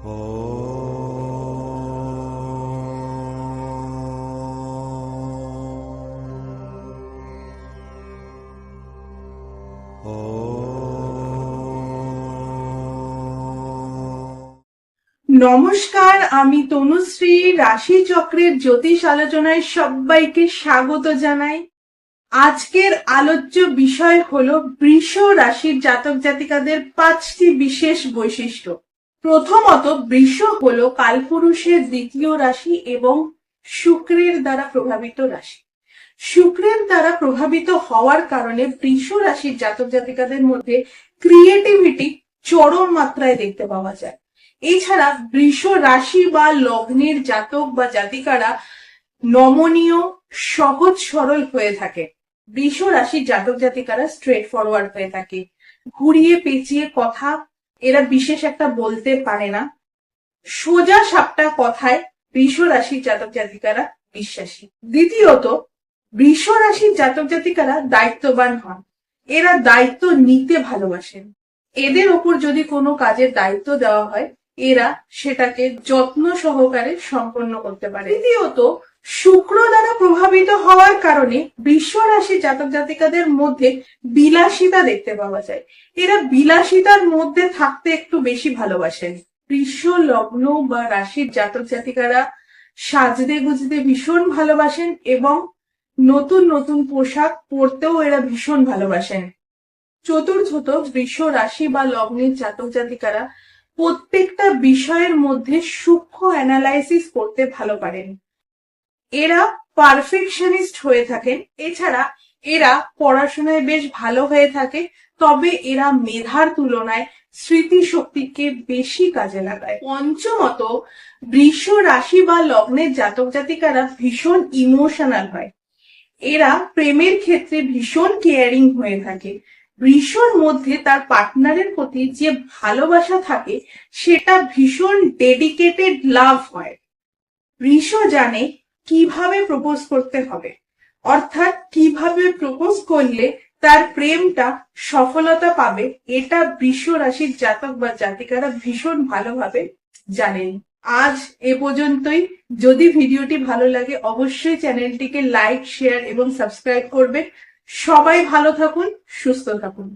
নমস্কার, আমি তনুশ্রী। রাশি চক্রের জ্যোতিষ আলোচনায় সবাইকে স্বাগত জানাই। আজকের আলোচ্য বিষয় হলো বৃষ রাশির জাতক জাতিকাদের 5টি বিশেষ বৈশিষ্ট্য। প্রথমত, বৃষ হলো কালপুরুষের দ্বিতীয় রাশি এবং শুক্রের দ্বারা প্রভাবিত রাশি। শুক্রের দ্বারা প্রভাবিত হওয়ার কারণে বৃষ রাশির জাতক জাতিকাদের মধ্যে ক্রিয়েটিভিটি চরম মাত্রায় দেখতে পাওয়া যায়। এছাড়া বৃষ রাশি বা লগ্নের জাতক বা জাতিকারা নমনীয়, সহজ সরল হয়ে থাকে। বৃষ রাশির জাতক জাতিকারা স্ট্রেট ফরওয়ার্ড হয়ে থাকে, ঘুরিয়ে পেঁচিয়ে কথা এরা বিশেষ একটা বলতে পারে না। সোজা সাপটা কথায় বৃষ রাশির জাতক জাতিকারা বিশ্বাসী। দ্বিতীয়ত, বৃষ রাশির জাতক জাতিকারা দায়িত্ববান হন। এরা দায়িত্ব নিতে ভালোবাসেন। এদের ওপর যদি কোনো কাজের দায়িত্ব দেওয়া হয়, এরা সেটাকে যত্ন সহকারে সম্পন্ন করতে পারে। তৃতীয়ত, শুক্র দ্বারা প্রভাবিত হওয়ার কারণে বৃষ রাশির জাতক জাতিকাদের মধ্যে বিলাসিতা দেখতে পাওয়া যায়। এরা বিলাসিতার মধ্যে থাকতে একটু বেশি ভালোবাসেন। বৃষ লগ্ন বা রাশির জাতক জাতিকারা সাজতে গুজতে ভীষণ ভালোবাসেন এবং নতুন নতুন পোশাক পরতেও এরা ভীষণ ভালোবাসেন। চতুর্থত, বৃষ রাশি বা লগ্নের জাতক জাতিকারা প্রত্যেকটা বিষয়ের মধ্যে সূক্ষ্ম অ্যানালাইসিস করতে ভালো পারেন। এরা পারফেকশনিস্ট হয়ে থাকেন। এছাড়া এরা পড়াশোনায় বেশ ভালো হয়ে থাকে, তবে এরা মেধার তুলনায় স্মৃতিশক্তিকে বেশি কাজে লাগায়। পঞ্চমত, বৃষ রাশি বা লগ্নের জাতক জাতিকারা ভীষণ ইমোশনাল হয়। এরা প্রেমের ক্ষেত্রে ভীষণ কেয়ারিং হয়ে থাকে। বৃষর মধ্যে তার পার্টনারের প্রতি যে ভালোবাসা থাকে সেটা ভীষণ ডেডিকেটেড লাভ হয়। বৃষ জানে কিভাবে প্রপোজ করতে হবে, অর্থাৎ কিভাবে প্রপোজ করলে তার প্রেমটা সফলতা পাবে, এটা বৃষ রাশির জাতক বা জাতিকারা ভীষণ ভালোভাবে জানেন। আজ এ পর্যন্তই। যদি ভিডিওটি ভালো লাগে অবশ্যই চ্যানেলটিকে লাইক, শেয়ার এবং সাবস্ক্রাইব করবেন। সবাই ভালো থাকুন, সুস্থ থাকুন।